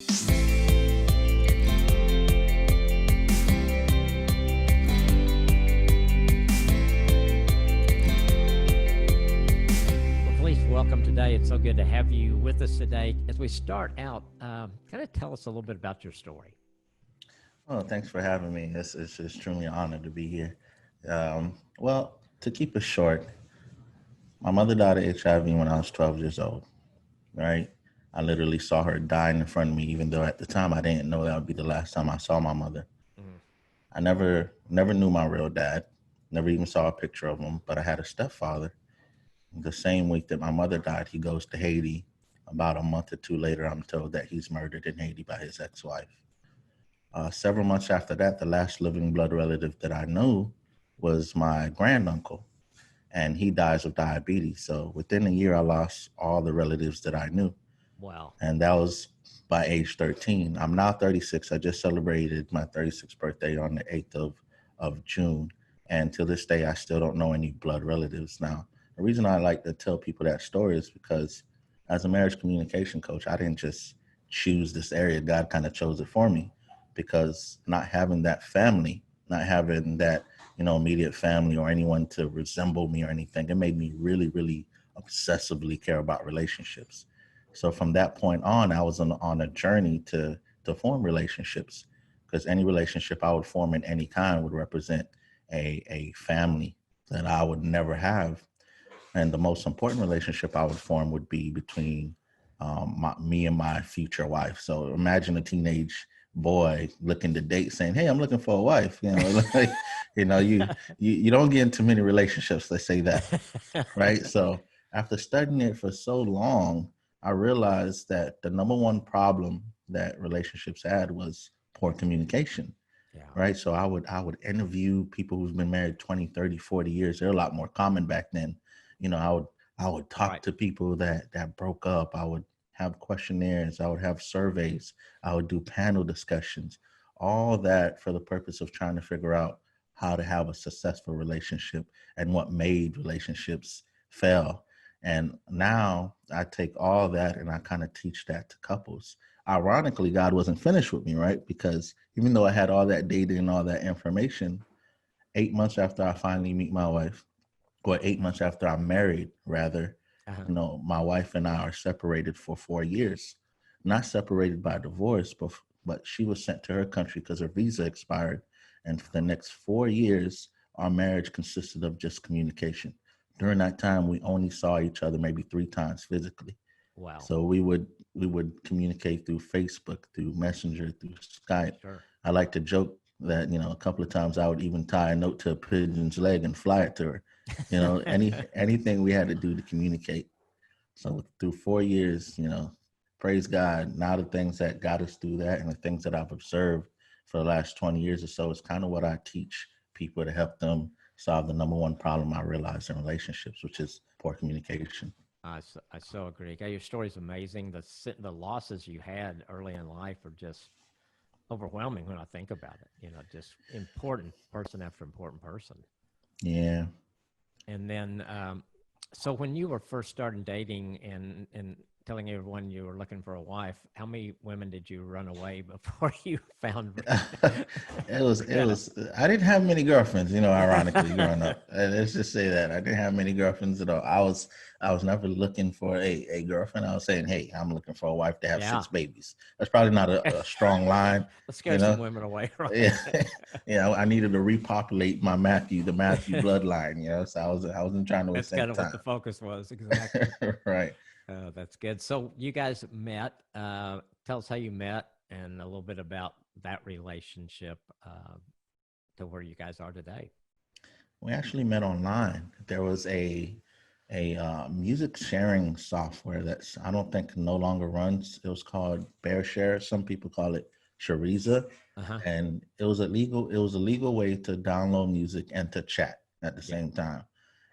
Well, Felice, welcome today. It's so good to have you with us today. As we start out, kind of tell us a little bit about your story. Oh, thanks for having me. It's truly an honor to be here. Well, to keep it short, my mother died of HIV when I was 12 years old, right? I literally saw her dying in front of me, even though at the time I didn't know that would be the last time I saw my mother. Mhm. I never knew my real dad, never even saw a picture of him, but I had a stepfather. The same week that my mother died, he goes to Haiti. About a month or two later, I'm told that he's murdered in Haiti by his ex-wife. Several months after that, the last living blood relative that I knew was my granduncle, and he dies of diabetes. So within a year, I lost all the relatives that I knew, Wow. and that was by age 13. I'm now 36. I just celebrated my 36th birthday on the 8th of June, and to this day, I still don't know any blood relatives. Now, the reason I like to tell people that story is because as a marriage communication coach, I didn't just choose this area. God kind of chose it for me because not having that family, not having that, immediate family or anyone to resemble me or anything, it made me really, really obsessively care about relationships. So from that point on, I was on a journey to form relationships because any relationship I would form in any kind would represent a family that I would never have. And the most important relationship I would form would be between me and my future wife. So imagine a teenage boy looking to date, saying, "Hey, I'm looking for a wife." Like, you don't get into many relationships. Let's say that, right? So after studying it for so long, I realized that the number one problem that relationships had was poor communication, Yeah. right? So I would interview people who's been married 20, 30, 40 years. They're a lot more common back then. I would talk Right. to people that broke up. I would have questionnaires, I would have surveys, I would do panel discussions, all that for the purpose of trying to figure out how to have a successful relationship and what made relationships fail. And now I take all that and I kind of teach that to couples. Ironically, God wasn't finished with me, right? Because even though I had all that data and all that information, 8 months after I finally meet my wife, or 8 months after I'm married, rather, Uh-huh. my wife and I are separated for 4 years. Not separated by divorce, but she was sent to her country because her visa expired. And for the next 4 years, our marriage consisted of just communication. During that time, we only saw each other maybe 3 times physically. Wow. So we would communicate through Facebook, through Messenger, through Skype. Sure. I like to joke that a couple of times I would even tie a note to a pigeon's leg and fly it to her. Anything we had to do to communicate. So through 4 years, praise God. Now the things that got us through that and the things that I've observed for the last 20 years or so is kind of what I teach people to help them solve the number one problem I realize in relationships, which is poor communication. I so agree. Yeah, your story's amazing. The losses you had early in life are just overwhelming when I think about it. Just important person after important person. Yeah. And then, so when you were first starting dating and telling everyone you were looking for a wife, how many women did you run away before you found? it Yeah. was I didn't have many girlfriends, ironically growing up. Let's just say that I didn't have many girlfriends at all. I was never looking for a girlfriend. I was saying, hey, I'm looking for a wife to have Yeah. 6 babies. That's probably not a strong line, Let's you scare some know. women away, right? Yeah. Yeah, I needed to repopulate the Matthew bloodline, so I wasn't trying to That's waste kind any of what the time. focus was, exactly. Right. That's good. So you guys met. Tell us how you met and a little bit about that relationship to where you guys are today. We actually met online. There was a music sharing software that's I don't think no longer runs. It was called BearShare. Some people call it Shariza, Uh huh. and it was a legal way to download music and to chat at the Yeah. same time.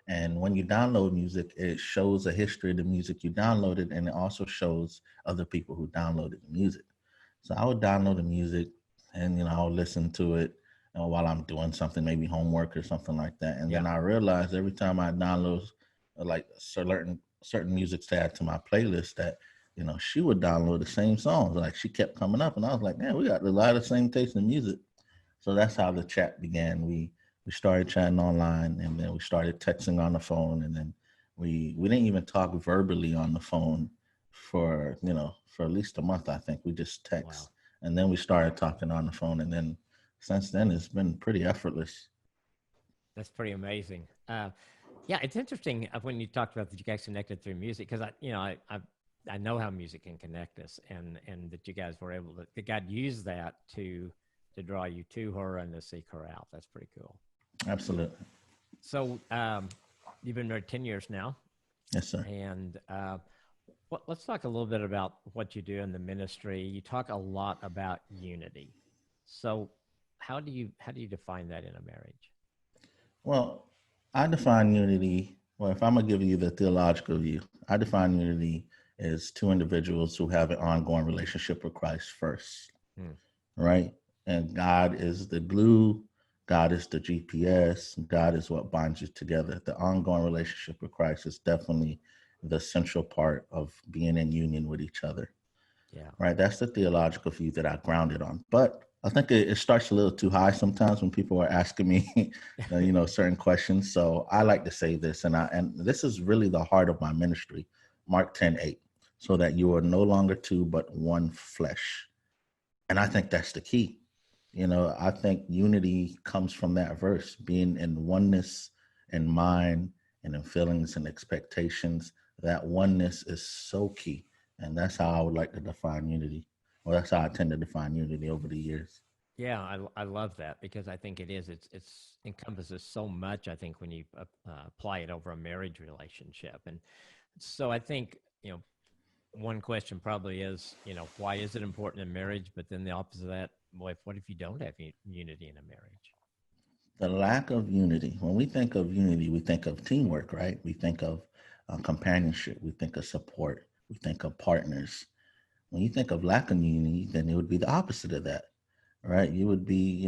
And when you download music, it shows a history of the music you downloaded, and it also shows other people who downloaded the music. So I would download the music, and I'll listen to it while I'm doing something, maybe homework or something like that. And Yeah. then I realized every time I download like certain music to add to my playlist that she would download the same songs. Like she kept coming up, and I was like, man, we got a lot of the same taste in music. So that's how the chat began. We started chatting online, and then we started texting on the phone, and then we didn't even talk verbally on the phone for for at least a month. I think we just Wow. text, and then we started talking on the phone, and then since then it's been pretty effortless. That's pretty amazing. Yeah, it's interesting when you talked about that you guys connected through music because I know how music can connect us, and that you guys were able to that God used that to draw you to her and to seek her out. That's pretty cool. Absolutely. So you've been married 10 years now, Yes, sir. and let's talk a little bit about what you do in the ministry. You talk a lot about unity. So how do you define that in a marriage? Well, I define unity. Well, if I'm gonna give you the theological view, I define unity as two individuals who have an ongoing relationship with Christ first, Hmm. right? And God is the glue, God is the GPS, God is what binds you together. The ongoing relationship with Christ is definitely the central part of being in union with each other, Yeah. right? That's the theological view that I grounded on. But I think it starts a little too high sometimes when people are asking me, certain questions. So I like to say this, and this is really the heart of my ministry, Mark 10:8, so that you are no longer two, but one flesh. And I think that's the key. I think unity comes from that verse, being in oneness in mind and in feelings and expectations. That oneness is so key. And that's how I would like to define unity. Well, that's how I tend to define unity over the years. Yeah, I love that because I think it is. It's encompasses so much. I think when you apply it over a marriage relationship, and so I think one question probably is why is it important in marriage? But then the opposite of that, well, what if you don't have unity in a marriage? The lack of unity, when we think of unity, we think of teamwork, right? We think of companionship, we think of support, we think of partners. When you think of lack of unity, then it would be the opposite of that, right? You would be,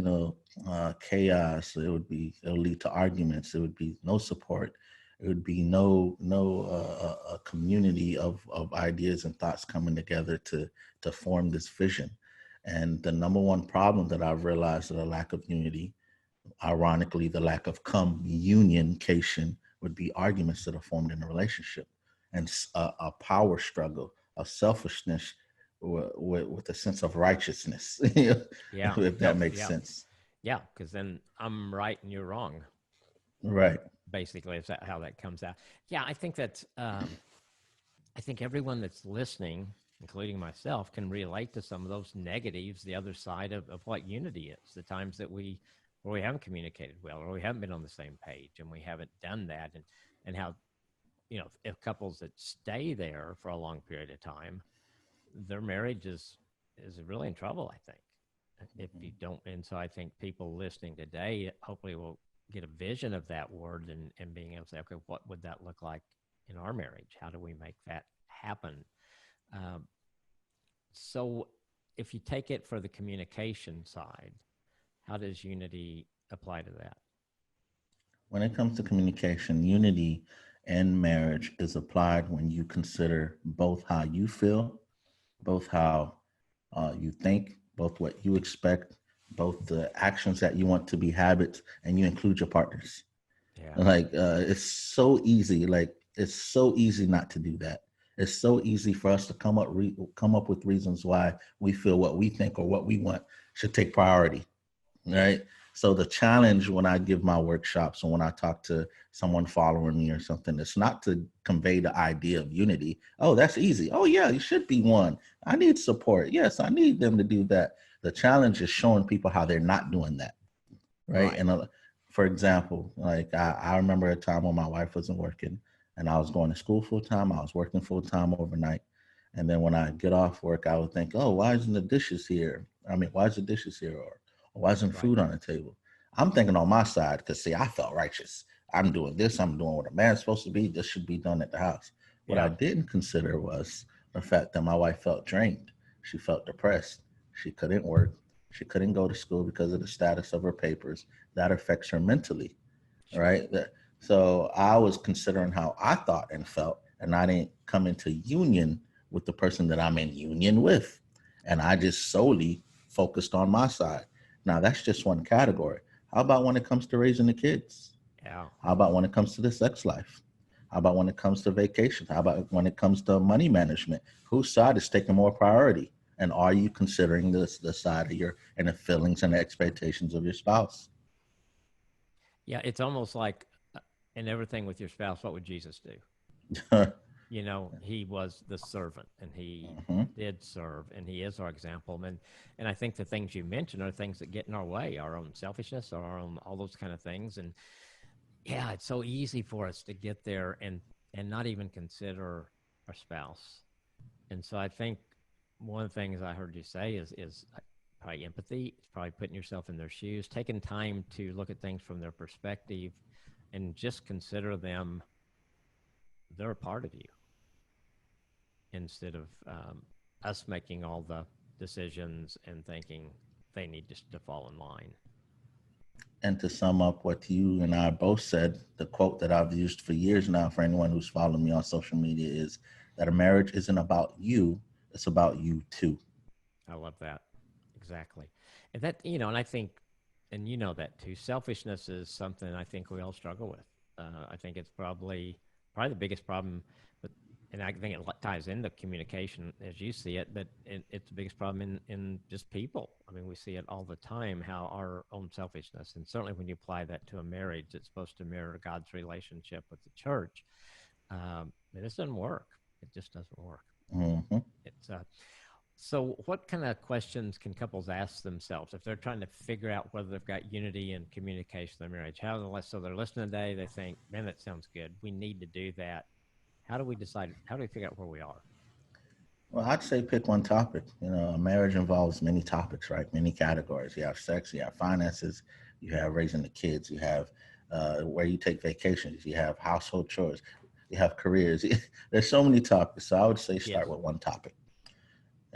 chaos. It'll lead to arguments. It would be no support. It would be no a community of ideas and thoughts coming together to form this vision. And the number one problem that I've realized is a lack of unity. Ironically, the lack of communication would be arguments that are formed in a relationship, and a power struggle, a selfishness with a sense of righteousness, Yeah. if that No. makes Yeah. sense. Yeah. Because then I'm right and you're wrong. Right. Basically, is that how that comes out? Yeah, I think that I think everyone that's listening, including myself, can relate to some of those negatives, the other side of what unity is, the times that where we haven't communicated well, or we haven't been on the same page, and we haven't done that, and how if couples that stay there for a long period of time, their marriage is really in trouble. I think if you don't, and so I think people listening today hopefully will get a vision of that word and being able to say, okay, what would that look like in our marriage? How do we make that happen? Um, so if you take it for the communication side, how does unity apply to that? When it comes to communication, unity in marriage is applied when you consider both how you feel, both how you think, both what you expect, both the actions that you want to be habits, and you include your partners. Yeah. Like it's so easy. Like it's so easy not to do that. It's so easy for us to come up with reasons why we feel what we think or what we want should take priority, right? So the challenge when I give my workshops and when I talk to someone following me or something, it's not to convey the idea of unity. Oh, that's easy. Oh yeah, you should be one. I need support. Yes, I need them to do that. The challenge is showing people how they're not doing that, right? Right. And for example, like I remember a time when my wife wasn't working and I was going to school full time. I was working full time overnight. And then when I get off work, I would think, oh, why isn't the dishes here? I mean, why is the dishes here? Or why isn't Right. food on the table? I'm thinking on my side because, see, I felt righteous. I'm doing this. I'm doing what a man's supposed to be. This should be done at the house. What I Yeah. didn't consider was the fact that my wife felt drained. She felt depressed. She couldn't work. She couldn't go to school because of the status of her papers. That affects her mentally, Sure. right? So I was considering how I thought and felt, and I didn't come into union with the person that I'm in union with. And I just solely focused on my side. Now, that's just one category. How about when it comes to raising the kids? Yeah. How about when it comes to the sex life? How about when it comes to vacation? How about when it comes to money management? Whose side is taking more priority? And are you considering this the side of your and the feelings and the expectations of your spouse? Yeah. It's almost like in everything with your spouse, what would Jesus do? You know, he was the servant and he Hmm. did serve and he is our example. And I think the things you mentioned are things that get in our way, our own selfishness or our own, all those kind of things. And yeah, it's so easy for us to get there and not even consider our spouse. And so I think one of the things I heard you say is probably empathy. It's probably putting yourself in their shoes, taking time to look at things from their perspective, and just consider them. They're a part of you instead of us making all the decisions and thinking they need to fall in line. And to sum up what you and I both said, the quote that I've used for years now for anyone who's followed me on social media is that a marriage isn't about you, it's about you too. I love that. Exactly. And that, and I think, and you know that too, selfishness is something I think we all struggle with. I think it's probably the biggest problem, but, and I think it ties into communication as you see it, but it's the biggest problem in just people. I mean, we see it all the time, how our own selfishness, and certainly when you apply that to a marriage, it's supposed to mirror God's relationship with the church. And this doesn't work. It just doesn't work. Hmm. It's So, what kind of questions can couples ask themselves if they're trying to figure out whether they've got unity and communication in their marriage? So they're listening today, they think, man, that sounds good. We need to do that. How do we decide? How do we figure out where we are? Well, I'd say pick one topic. You know, a marriage involves many topics, right? Many categories. You have sex, you have finances, you have raising the kids, you have where you take vacations, you have household chores, you have careers. There's so many topics. So I would say start Yes. with one topic.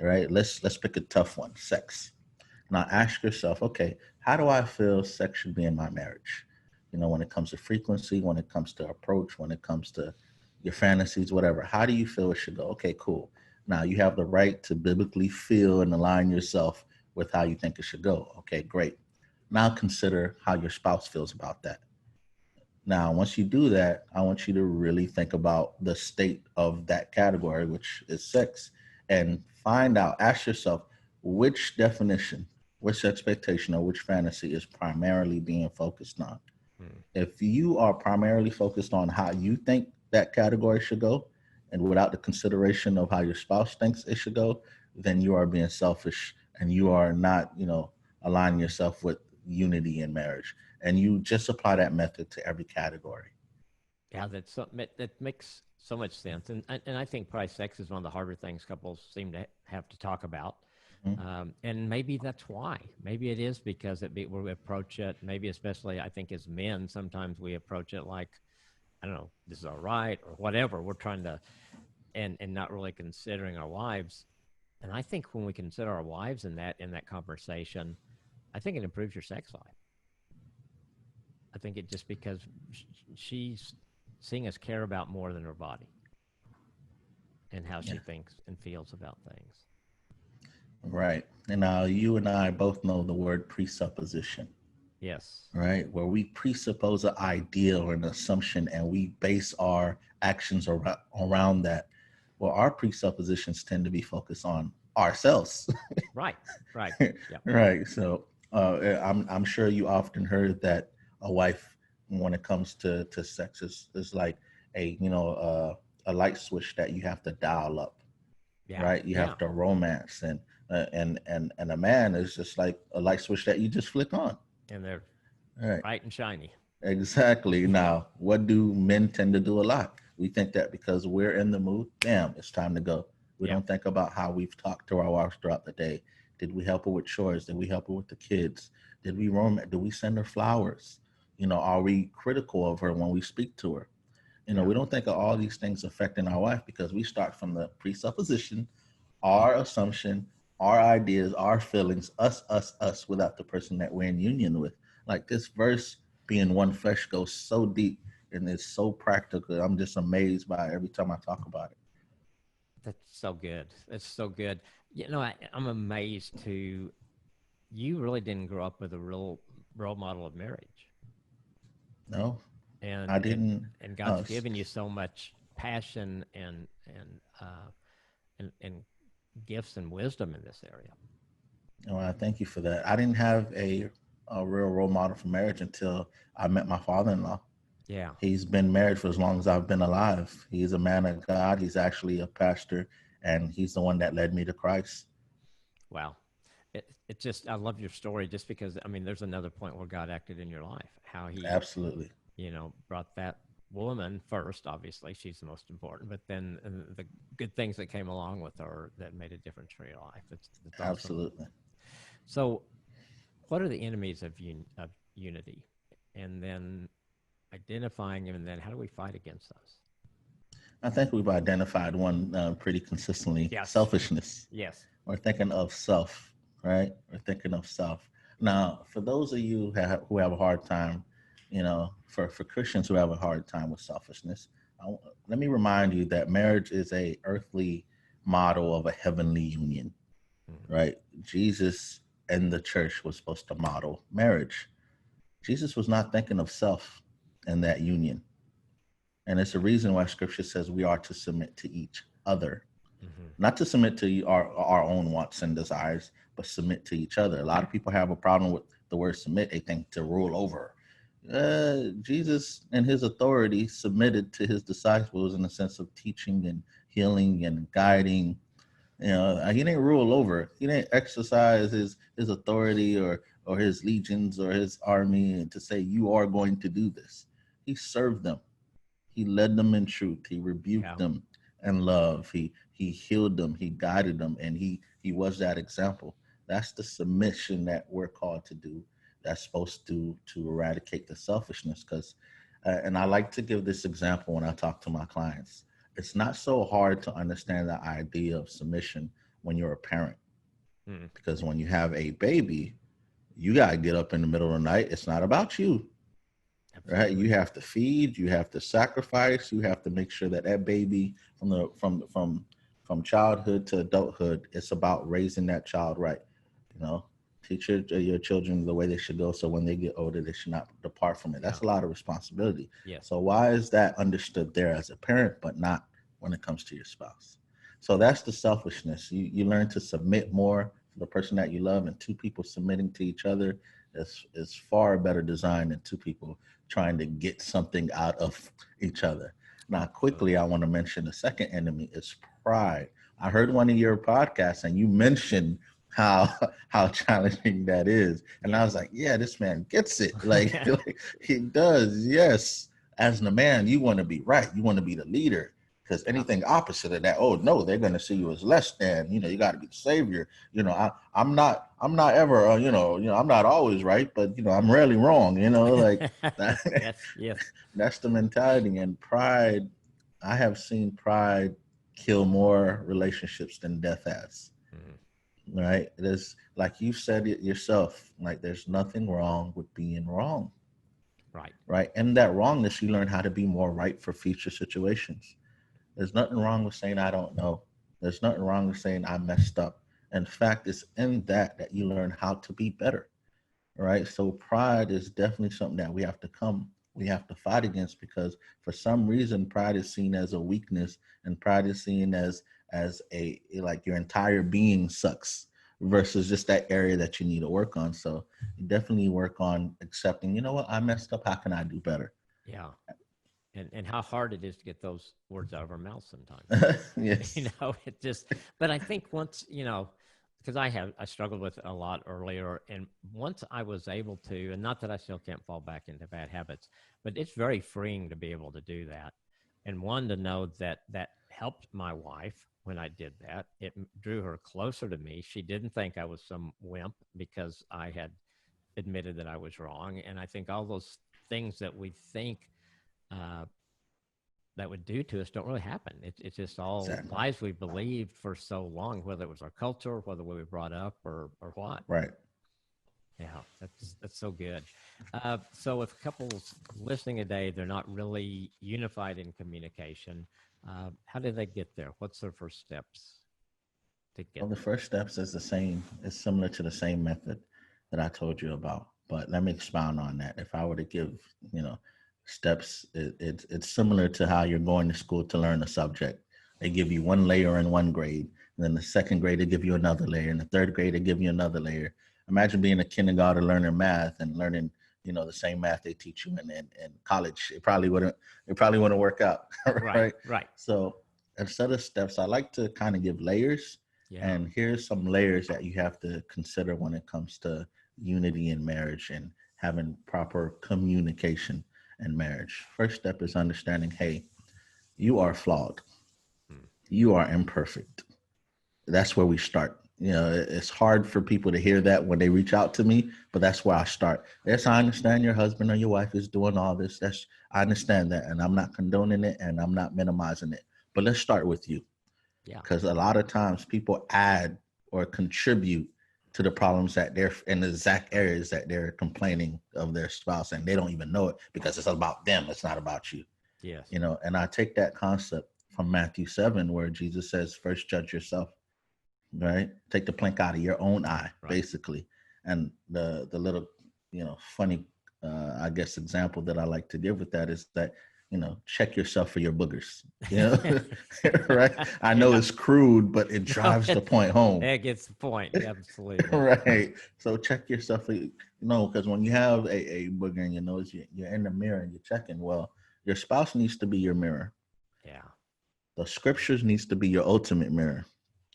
All right. Let's pick a tough one, sex. Now ask yourself, okay, how do I feel sex should be in my marriage? You know, when it comes to frequency, when it comes to approach, when it comes to your fantasies, whatever. How do you feel it should go? Okay, cool. Now you have the right to biblically feel and align yourself with how you think it should go. Okay, great. Now consider how your spouse feels about that. Now, once you do that, I want you to really think about the state of that category, which is sex, and find out, ask yourself which definition, which expectation, or which fantasy is primarily being focused on. Hmm. If you are primarily focused on how you think that category should go, and without the consideration of how your spouse thinks it should go, then you are being selfish and you are not, aligning yourself with unity in marriage. And you just apply that method to every category. Yeah, that makes so much sense. And I think probably sex is one of the harder things couples seem to have to talk about. Mhm. And maybe that's why. Maybe it is because we approach it, maybe especially I think as men, sometimes we approach it like, I don't know, this is all right or whatever. We're trying to, and not really considering our wives. And I think when we consider our wives in that conversation, I think it improves your sex life. I think it just because she's seeing us care about more than her body and how Yeah. she thinks and feels about things. Right. And now you and I both know the word presupposition, Yes. right? Where we presuppose an idea or an assumption and we base our actions around that. Well, our presuppositions tend to be focused on ourselves. Right. Right. Yep. Right. So I'm sure you often heard that a wife, when it comes to sex, is like a light switch that you have to dial up, Yeah. right? You Yeah. have to romance, and a man is just like a light switch that you just flick on. And they're All right. bright and shiny. Exactly. Now, what do men tend to do a lot? We think that because we're in the mood, bam, it's time to go. We Yeah. don't think about how we've talked to our wives throughout the day. Did we help her with chores? Did we help her with the kids? Did we romance? Did we send her flowers? Are we critical of her when we speak to her? Yeah. We don't think of all these things affecting our wife because we start from the presupposition, our assumption, our ideas, our feelings, us, without the person that we're in union with. Like this verse being one flesh goes so deep and it's so practical. I'm just amazed by it every time I talk about it. That's so good. That's so good. I'm amazed to you really didn't grow up with a real role model of marriage, No, I and and didn't. and Uh, God's s- given you so much passion and gifts and wisdom in this area. well, I thank you for that. I didn't have a real role model for marriage until I met my father-in-law. Yeah. He's been married for as long as I've been alive. He's a man of God. He's actually a pastor, and he's the one that led me to Christ. Wow. It just I love your story just because I mean there's another point where God acted in your life, how he, Absolutely. brought that woman first, obviously she's the most important, but then the good things that came along with her that made a difference for your life. That's awesome. Absolutely. So, what are the enemies of unity? And then identifying them, and then how do we fight against those? I think we've identified one pretty consistently: Yes. selfishness. Yes. We're thinking of self, right? We're thinking of self. Now, for those of you who have a hard time, for Christians who have a hard time with selfishness, let me remind you that marriage is a earthly model of a heavenly union, Mhm. right? Jesus and the church was supposed to model marriage. Jesus was not thinking of self in that union. And it's a reason why scripture says we are to submit to each other, Mhm. not to submit to our own wants and desires, but submit to each other. A lot of people have a problem with the word submit. They think to rule over. Jesus and his authority submitted to his disciples in the sense of teaching and healing and guiding. He didn't rule over. He didn't exercise his authority or his legions or his army and to say you are going to do this. He served them. He led them in truth. He rebuked Yeah. them in love. He healed them. He guided them, and he was that example. That's the submission that we're called to do. That's supposed to eradicate the selfishness. Because, and I like to give this example when I talk to my clients. It's not so hard to understand the idea of submission when you're a parent, Mhm. because when you have a baby, you gotta get up in the middle of the night. It's not about you, right? You Absolutely. have to feed, you have to sacrifice, you have to make sure that that baby from childhood to adulthood, it's about raising that child right. You know, teach your children the way they should go, so when they get older, they should not depart from it. Yeah. That's a lot of responsibility. Yes. So why is that understood there as a parent, but not when it comes to your spouse? So that's the selfishness. You learn to submit more to the person that you love, and two people submitting to each other is far better design than two people trying to get something out of each other. Now, quickly, Absolutely. I want to mention the second enemy is pride. I heard one of your podcasts and you mentioned how how challenging that is, and I Yes. was like, yeah, this man gets it. Like, Yeah. like he does. Yes, as the man, you want to be right. You want to be the leader. Because Yeah. anything opposite of that, oh no, they're going to see you as less than. You got to be the savior. I'm not ever. I'm not always right, but I'm rarely wrong. Like that, Yes. Yes. that's the mentality and pride. I have seen pride kill more relationships than death has. Mhm. Right? It is like you said it yourself. Like there's nothing wrong with being wrong. Right. Right? And that wrongness, you learn how to be more right for future situations. There's nothing wrong with saying I don't know. There's nothing wrong with saying I messed up. In fact, it's in that you learn how to be better. Right? So pride is definitely something that we have to fight against, because for some reason pride is seen as a weakness, and pride is seen as a like your entire being sucks versus just that area that you need to work on. So you definitely work on accepting, you know what, I messed up. How can I do better? Yeah. And how hard it is to get those words out of our mouths sometimes. Yes. It just, but I think once, because I struggled with it a lot earlier. And once I was able to, and not that I still can't fall back into bad habits, but it's very freeing to be able to do that. And one, to know that that helped my wife when I did that. It drew her closer to me. She didn't think I was some wimp because I had admitted that I was wrong. And I think all those things that we think, uh, that would do to us don't really happen. It's just all Exactly. lies we believed for so long, whether it was our culture, whether we were brought up, or what. Right. Yeah, that's so good. So if couples listening today, they're not really unified in communication, How do they get there? What's their first steps to get Well, the there? first steps is the same. It's similar to the same method that I told you about. But let me expound on that. If I were to give, you know, steps, it's similar to how you're going to school to learn a subject. They give you one layer in one grade, and then the second grade they give you another layer, and the third grade they give you another layer. Imagine being a kindergarten learning math and learning, you know, the same math they teach you in college. It probably wouldn't work out, Right, right? right. So instead of steps, I like to kind of give layers, Yeah. and here's some layers that you have to consider when it comes to unity in marriage and having proper communication in marriage. First step is understanding, hey, you are flawed. Hmm. You are imperfect. That's where we start. You know, it's hard for people to hear that when they reach out to me, but that's where I start. Yes, I understand your husband or your wife is doing all this. I understand that, and I'm not condoning it and I'm not minimizing it. But let's start with you, Yeah. because a lot of times people add or contribute to the problems that they're in the exact areas that they're complaining of their spouse, and they don't even know it because it's about them. It's not about you, Yes. you know. And I take that concept from Matthew 7, where Jesus says, first judge yourself, right? Take the plank out of your own eye, Right. basically. And the little, you know, funny, I guess, example that I like to give with that is that, you know, check yourself for your boogers, you know, right? I know Yeah. it's crude, but it No, drives the point home. that gets the point. Absolutely. Right. So check yourself for, you know, because when you have a booger in your nose, you're in the mirror and you're checking. Well, your spouse needs to be your mirror. Yeah. The scriptures needs to be your ultimate mirror.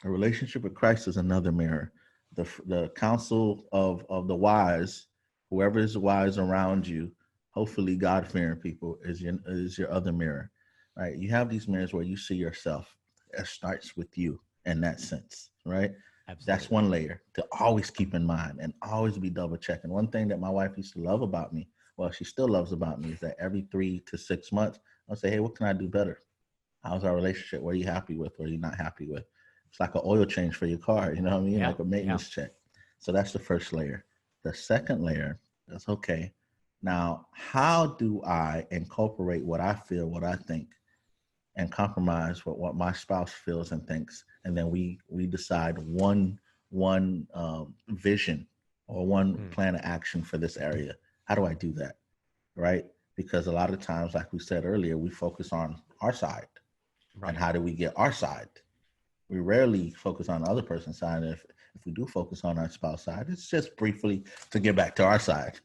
A relationship with Christ is another mirror. The counsel of the wise, whoever is wise around you, hopefully God fearing people, is your other mirror, right? You have these mirrors where you see yourself. It starts with you in that sense, right? That's Absolutely. one layer to always keep in mind and always be double checking. One thing that my wife used to love about me, well, she still loves about me, is that every 3 to 6 months, I'll say, hey, what can I do better? How's our relationship? What are you happy with? What are you not happy with? It's like an oil change for your car, you know what I mean? Yeah. Like a Yeah. maintenance check. So that's the first layer. The second layer is, okay, now how do I incorporate what I feel, what I think, and compromise with what my spouse feels and thinks, and then we decide one vision or one Hmm. plan of action for this area. How do I do that? Right? Because a lot of times, like we said earlier, we focus on our side, and Right. how do we get our side? We rarely focus on the other person's side. If we do focus on our spouse side, it's just briefly to get back to our side,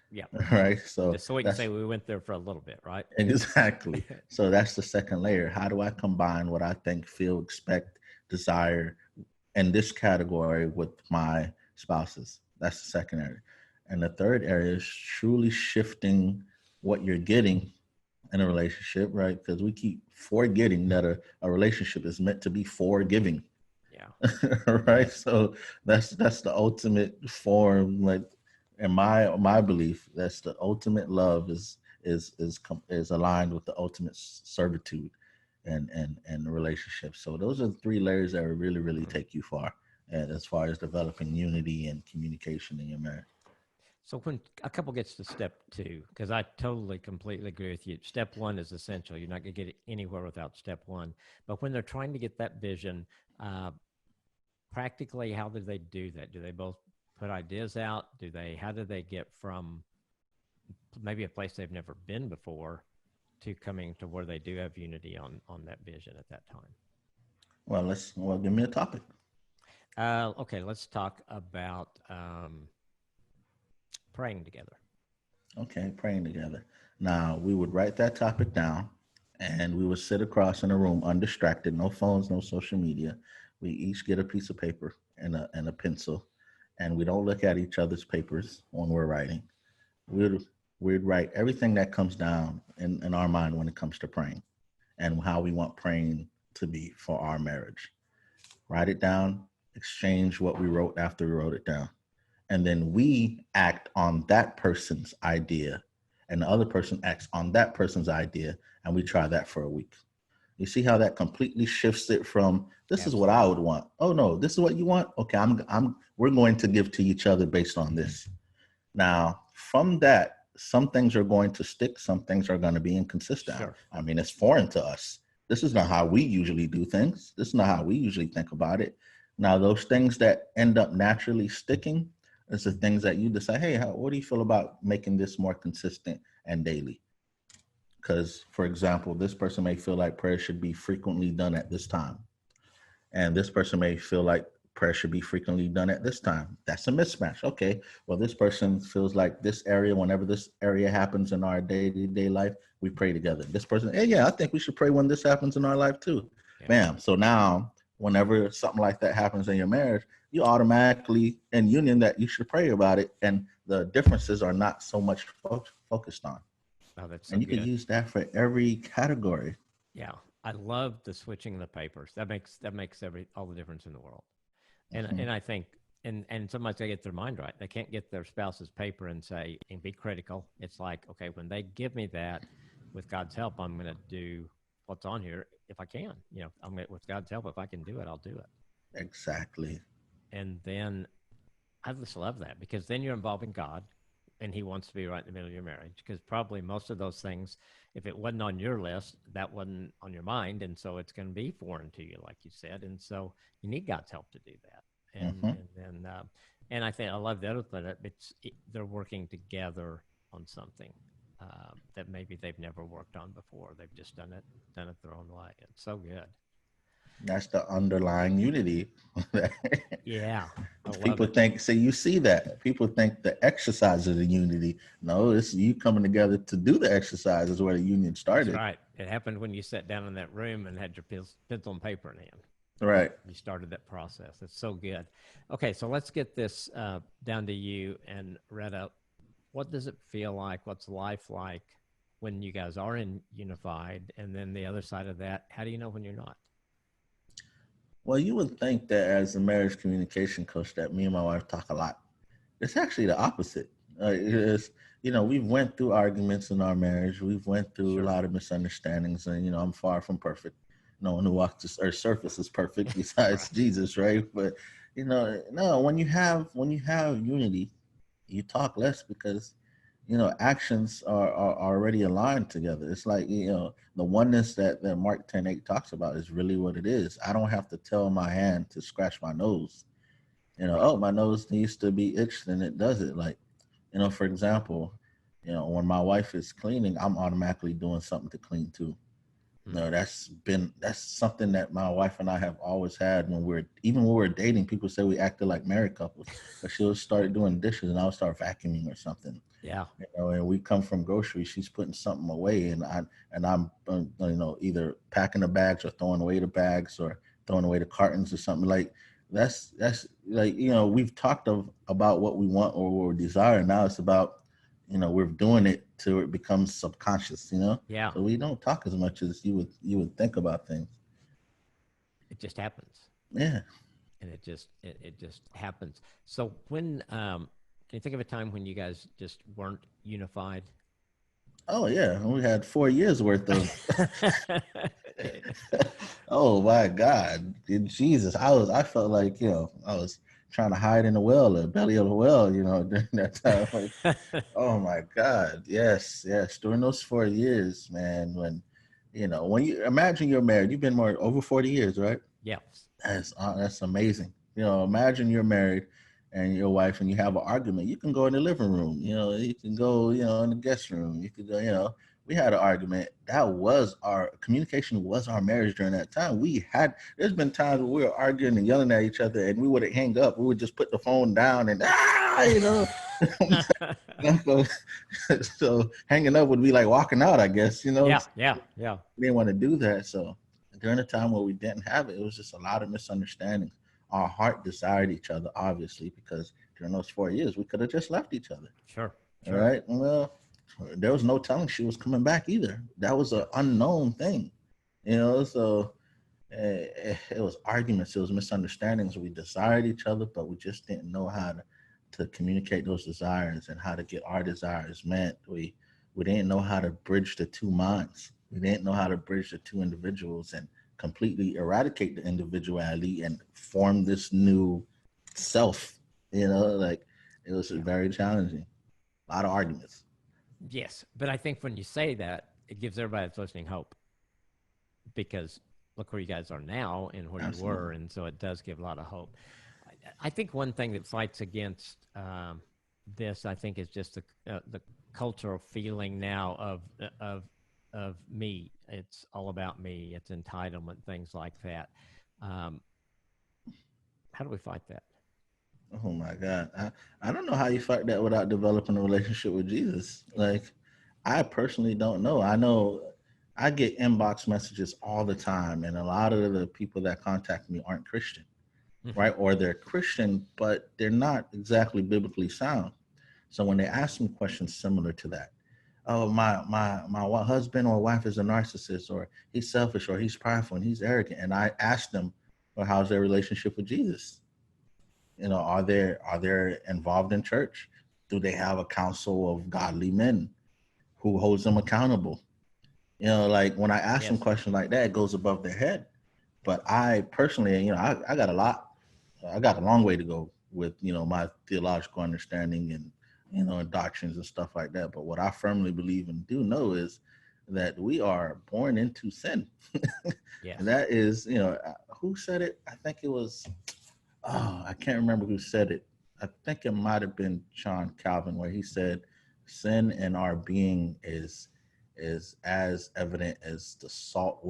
Yeah. right? So Just so we can say that's we went there for a little bit, right? exactly. So that's the second layer. How do I combine what I think, feel, expect, desire in this category with my spouses? That's the second area. And the third area is truly shifting what you're getting in a relationship, right? Because we keep forgetting that a relationship is meant to be forgiving, Yeah. right? Yes. So that's the ultimate form, like in my belief, that's the ultimate love is aligned with the ultimate servitude and the relationship. So those are the three layers that will really Mhm. take you far, and as far as developing unity and communication in your marriage. So when a couple gets to step two, because I totally, completely agree with you. Step one is essential. You're not going to get anywhere without step one. But when they're trying to get that vision, uh, practically, how do they do that? Do they both put ideas out? How do they get from maybe a place they've never been before to coming to where they do have unity on that vision at that time? Well, give me a topic. Okay, let's talk about praying together. Okay, praying together. Now we would write that topic down, and we would sit across in a room undistracted, no phones, no social media. We each get a piece of paper and a pencil, and we don't look at each other's papers when we're writing. We'd we'd write everything that comes down in our mind when it comes to praying and how we want praying to be for our marriage. Write it down, exchange what we wrote after we wrote it down, and then we act on that person's idea, and the other person acts on that person's idea, and we try that for a week. You see how that completely shifts it from, this is what I would Absolutely. want, oh no, this is what you want, okay, we're going to give to each other based on this. Now from that, some things are going to stick, some things are going to be inconsistent. Sure. I mean, it's foreign to us. This is not how we usually do things. This is not how we usually think about it. Now, those things that end up naturally sticking is the things that you decide, hey, what do you feel about making this more consistent and daily? Because, for example, this person may feel like prayer should be frequently done at this time. And this person may feel like prayer should be frequently done at this time. That's a mismatch. Okay. Well, this person feels like this area, whenever this area happens in our day-to-day life, we pray together. This person, hey, yeah, I think we should pray when this happens in our life too. Yeah. Bam. So now, whenever something like that happens in your marriage, you automatically in union that you should pray about it. And the differences are not so much focused on. Oh, that's so And you good. can use that for every category. Yeah, I love the switching of the papers. That makes all the difference in the world. And I think and sometimes they get their mind right. They can't get their spouse's paper and say and be critical. It's like, okay, when they give me that, with God's help, I'm going to do what's on here if I can. I'm gonna, with God's help, if I can do it, I'll do it. Exactly. And then I just love that because then you're involving God, and He wants to be right in the middle of your marriage. Because probably most of those things, if it wasn't on your list, that wasn't on your mind, and so it's going to be foreign to you, like you said. And so you need God's help to do that. And I think I love the other thing that they're working together on something that maybe they've never worked on before. They've just done it their own way. It's so good. That's the underlying unity. Yeah, People think, so you see that. People think the exercise is the unity. No, it's you coming together to do the exercise is where the union started. That's right. It happened when you sat down in that room and had your pencil and paper in hand. Right. You started that process. It's so good. Okay, so let's get this down to you and Retta. What does it feel like? What's life like when you guys are in unified? And then the other side of that, how do you know when you're not? Well, you would think that as a marriage communication coach that me and my wife talk a lot. It's actually the opposite. We've went through arguments in our marriage. We've went through a lot of misunderstandings, and I'm far from perfect. No one who walks this earth's surface is perfect besides Right. Jesus, right? But no, when you have unity, you talk less because actions are already aligned together. It's like the oneness that Mark 10:8 talks about is really what it is. I don't have to tell my hand to scratch my nose. Right. Oh, my nose needs to be itched, and it does it. Like, for example, when my wife is cleaning, I'm automatically doing something to clean too. That's something that my wife and I have always had when we're dating. People say we acted like married couples, but she'll start doing dishes and I'll start vacuuming or something. Yeah. And we come from groceries, she's putting something away, and I'm either packing the bags or throwing away the bags or throwing away the cartons or something. Like that's like we've talked about what we want or what we desire. Now it's about we're doing it till it becomes subconscious. Yeah. So we don't talk as much as you would think about things. It just happens. Yeah. And it just happens. So when can you think of a time when you guys just weren't unified? Oh yeah, we had 4 years worth of. Oh my God, Jesus! I felt like I was trying to hide in the well, the belly of the well, during that time. Like, oh my God, yes. During those 4 years, man, when you imagine you're married, you've been married over 40 years, right? Yeah. That's amazing. Imagine you're married and your wife and you have an argument. You can go in the living room, you can go, in the guest room. You could go, we had an argument. That was our communication, was our marriage during that time. There's been times where we were arguing and yelling at each other and we would hang up. We would just put the phone down and so hanging up would be like walking out, I guess, Yeah. We didn't want to do that. So during the time where we didn't have it, it was just a lot of misunderstandings. Our heart desired each other, obviously, because during those 4 years, we could have just left each other. Sure. All right. Well, there was no telling she was coming back either. That was an unknown thing, so it was arguments, it was misunderstandings. We desired each other, but we just didn't know how to communicate those desires and how to get our desires met. We didn't know how to bridge the two minds. We didn't know how to bridge the two individuals and completely eradicate the individuality and form this new self. Like it was very challenging. A lot of arguments. Yes, but I think when you say that, it gives everybody that's listening hope, because look where you guys are now and where you were. Absolutely. And so it does give a lot of hope. I think one thing that fights against this, I think, is just the cultural feeling now of me. It's all about me. It's entitlement, things like that. Um, how do we fight that? Oh my God. I don't know how you fight that without developing a relationship with Jesus. Like, I personally don't know. I know I get inbox messages all the time, and a lot of the people that contact me aren't Christian, Mm-hmm. right? Or they're Christian, but they're not exactly biblically sound. So when they ask me questions similar to that, oh, my husband or wife is a narcissist, or he's selfish, or he's prideful, and he's arrogant, and I ask them, well, how's their relationship with Jesus? Are they involved in church? Do they have a council of godly men who holds them accountable? Like when I ask them Yes. questions like that, it goes above their head. But I personally, I got I got a long way to go with, my theological understanding and, and doctrines and stuff like that. But what I firmly believe and do know is that we are born into sin. And Yes. that is, who said it? I think it was, oh, I can't remember who said it. I think it might have been John Calvin, where he said, sin in our being is as evident as the salt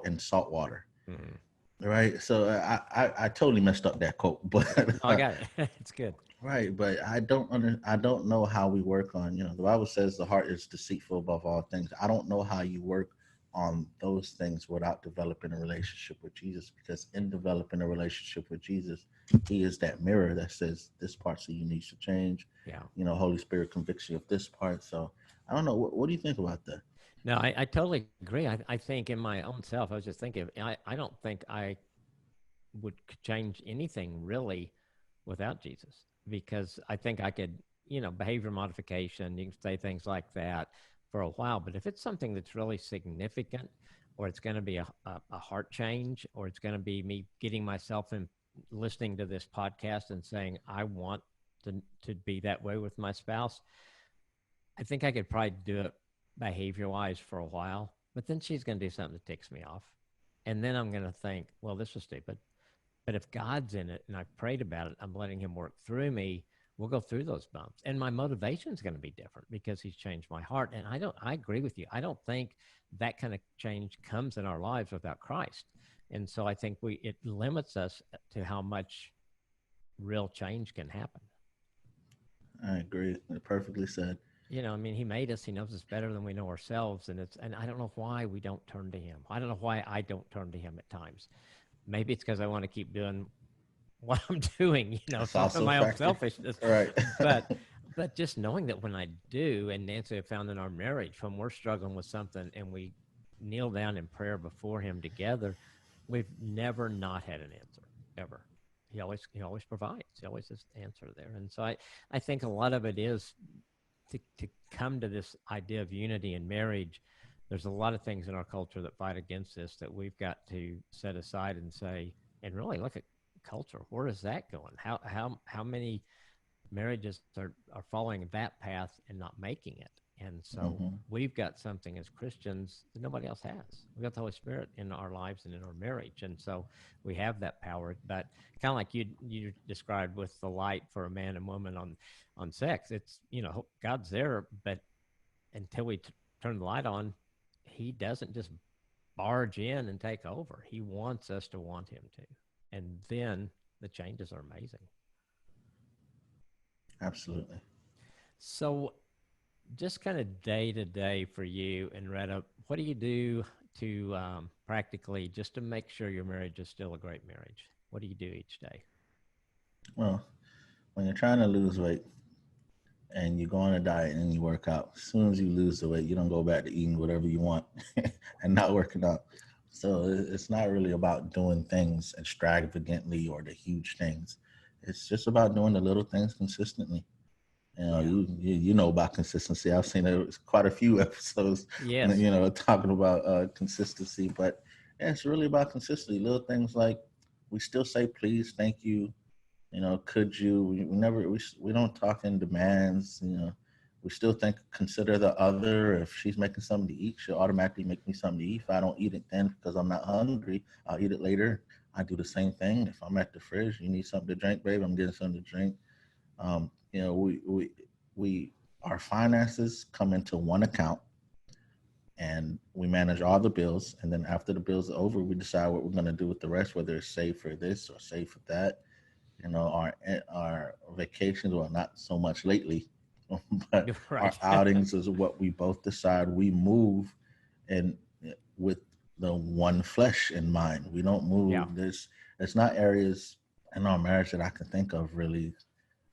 in salt water. Mm-hmm. Right. So I totally messed up that quote, but No, I got it. It's good. right. But I don't know how we work on, the Bible says the heart is deceitful above all things. I don't know how you work on those things without developing a relationship with Jesus, because in developing a relationship with Jesus, he is that mirror that says this part of you needs to change. Yeah. Holy Spirit convicts you of this part. So I don't know. What do you think about that? No, I totally agree. I think in my own self, I was just thinking, I don't think I would change anything really without Jesus, because I think I could, behavior modification, you can say things like that for a while. But if it's something that's really significant, or it's going to be a heart change, or it's going to be me getting myself in listening to this podcast and saying, I want to be that way with my spouse, I think I could probably do it behavior wise for a while. But then she's going to do something that ticks me off. And then I'm going to think, well, this was stupid. But if God's in it and I've prayed about it, I'm letting him work through me, we'll go through those bumps. And my motivation is going to be different because he's changed my heart. And I agree with you. I don't think that kind of change comes in our lives without Christ. And so I think it limits us to how much real change can happen. I agree. Perfectly said. I mean, he made us, he knows us better than we know ourselves. And I don't know why we don't turn to him. I don't know why I don't turn to him at times. Maybe it's because I want to keep doing what I'm doing, That's some of also a my own factor. selfishness. All right. But just knowing that when I do, and Nancy have found in our marriage, when we're struggling with something and we kneel down in prayer before him together, we've never not had an answer, ever. He always provides. He always has an answer there. And so I think a lot of it is to come to this idea of unity in marriage. There's a lot of things in our culture that fight against this that we've got to set aside and say, and really look at culture. Where is that going? How many marriages are following that path and not making it? And so Mm-hmm. we've got something as Christians that nobody else has. We've got the Holy Spirit in our lives and in our marriage. And so we have that power. But kind of like you described with the light for a man and woman on sex, it's, God's there, but until we turn the light on, he doesn't just barge in and take over. He wants us to want him to. And then the changes are amazing. Absolutely. So, just kind of day to day for you and Retta, what do you do to practically just to make sure your marriage is still a great marriage? What do you do each day? Well, when you're trying to lose weight and you go on a diet and you work out, as soon as you lose the weight, you don't go back to eating whatever you want and not working out. So it's not really about doing things extravagantly or the huge things. It's just about doing the little things consistently. Yeah. You know about consistency. I've seen quite a few episodes, Yes. talking about consistency. But yeah, it's really about consistency. Little things like we still say please, thank you. Could you? We never we don't talk in demands. we still consider the other. If she's making something to eat, she'll automatically make me something to eat. If I don't eat it then because I'm not hungry, I'll eat it later. I do the same thing. If I'm at the fridge, you need something to drink, babe, I'm getting something to drink. You know, we our finances come into one account, and we manage all the bills. And then after the bills are over, we decide what we're going to do with the rest, whether it's save for this or save for that. You know, our vacations, well, not so much lately, but our Right. outings is what we both decide. We move and with the one flesh in mind. We don't Yeah. move. There's not areas in our marriage that I can think of really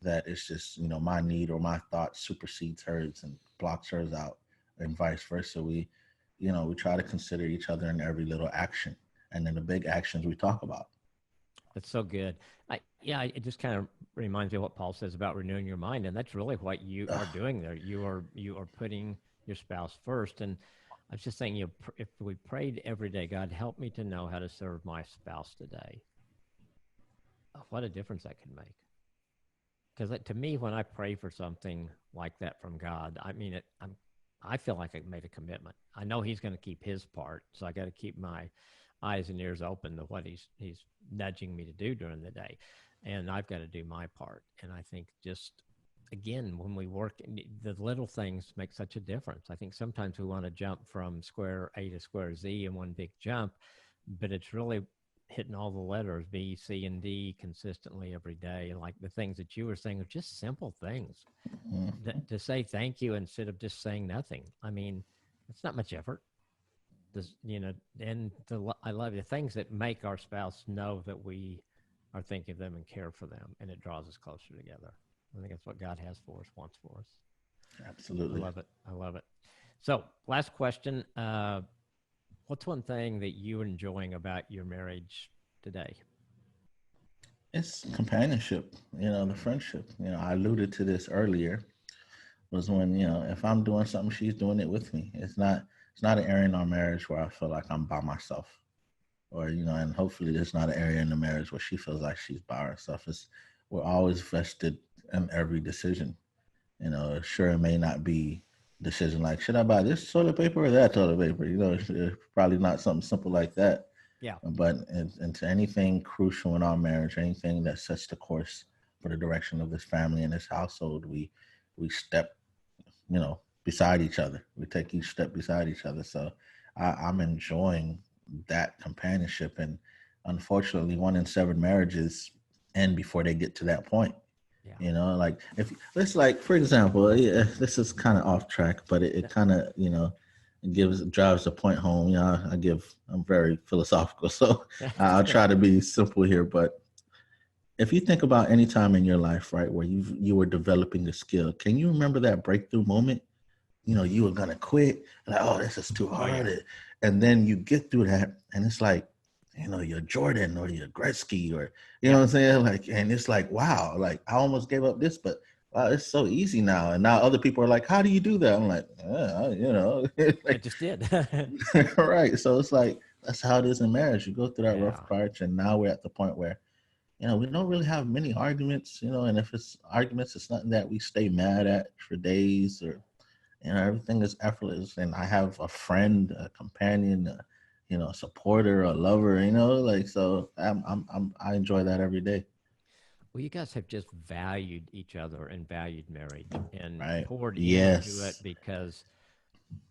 that it's just, you know, my need or my thought supersedes hers and blocks hers out, and vice versa. You know, we try to consider each other in every little action, and then the big actions we talk about. That's so good. Yeah, it just kind of reminds me of what Paul says about renewing your mind, and that's really what you are Ugh, doing there. You are putting your spouse first, and I was just saying, if we prayed every day, God, help me to know how to serve my spouse today. What a difference that could make. Because to me, when I pray for something like that from God, I mean it. I feel like I made a commitment. I know He's going to keep His part, so I got to keep my eyes and ears open to what He's nudging me to do during the day, and I've got to do my part. And I think just again, when we work, the little things make such a difference. I think sometimes we want to jump from square A to square Z in one big jump, but it's really hitting all the letters B, C, and D consistently every day. And like the things that you were saying are just simple things mhm. to say thank you instead of just saying nothing. I mean, it's not much effort. This, and I love the things that make our spouse know that we are thinking of them and care for them, and it draws us closer together. I think that's what God has for us, wants for us. I Absolutely. love it. I love it. So, last question. What's one thing that you're enjoying about your marriage today? It's companionship, you know, the Mm, friendship. You know, I alluded to this earlier, was when, you know, if I'm doing something, she's doing it with me. It's not an area in our marriage where I feel like I'm by myself. Or, you know, and hopefully there's not an area in the marriage where she feels like she's by herself. We're always vested in every decision. You know, sure, it may not be a decision like, should I buy this toilet paper or that toilet paper? You know, it's probably not something simple like that. yeah. But into anything crucial in our marriage, anything that sets the course for the direction of this family and this household, we step, you know, beside each other. We take each step beside each other. So I'm enjoying that companionship. And unfortunately, 1 in 7 marriages end before they get to that point. Yeah. You know, like if let's like for example, yeah, this is kind of off track, but it Yeah. kind of, you know, drives the point home. You know, I'm very philosophical, so That's I'll good. try to be simple here. But if you think about any time in your life, right, where you were developing a skill, can you remember that breakthrough moment? You know, you were gonna quit, like, oh, this is too Oh, yeah. hard, and then you get through that, and it's like, you know, you're Jordan or you're Gretzky or you know Yep. what I'm saying, like, and it's like, wow, like I almost gave up this, but wow, it's so easy now, and now other people are like, how do you do that? I'm like, you know, I like, just did. right. So it's like that's how it is in marriage. You go through that rough Yeah. patch, and now we're at the point where you know, we don't really have many arguments, you know, and if it's arguments, it's nothing that we stay mad at for days or, you know, everything is effortless. And I have a friend, a companion, you know, a supporter, a lover, you know, like, so I enjoy that every day. Well, you guys have just valued each other and valued marriage and Right. poured into it Yes. because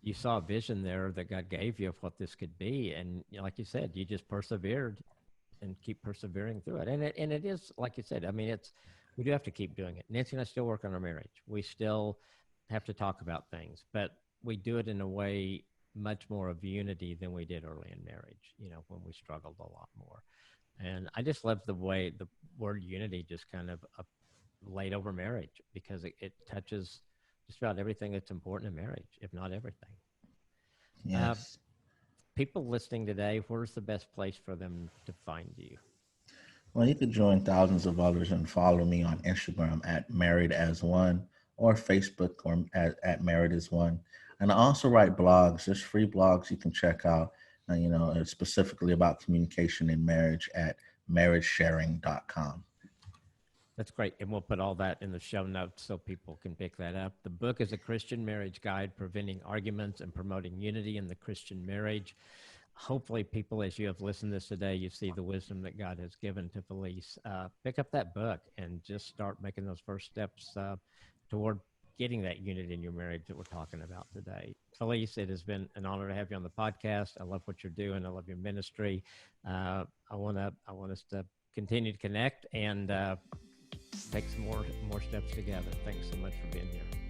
you saw a vision there that God gave you of what this could be. And like you said, you just persevered and keep persevering through it. And it is, like you said, I mean, we do have to keep doing it. Nancy and I still work on our marriage. We still have to talk about things, but we do it in a way much more of unity than we did early in marriage, when we struggled a lot more. And I just love the way the word unity just kind of laid over marriage because it touches just about everything that's important in marriage, if not everything. Uh, Yes. People listening today, where's the best place for them to find you? Well, you could join thousands of others and follow me on Instagram at Married as One or Facebook or at Married as One. And I also write blogs. There's free blogs you can check out, you know, specifically about communication in marriage at marriagesharing.com. That's great. And we'll put all that in the show notes so people can pick that up. The book is A Christian Marriage Guide, Preventing Arguments and Promoting Unity in the Christian Marriage. Hopefully, people, as you have listened to this today, you see the wisdom that God has given to Felice. Pick up that book and just start making those first steps toward getting that unity in your marriage that we're talking about today. Felice, it has been an honor to have you on the podcast. I love what you're doing. I love your ministry. I want us to continue to connect and take some more steps together. Thanks so much for being here.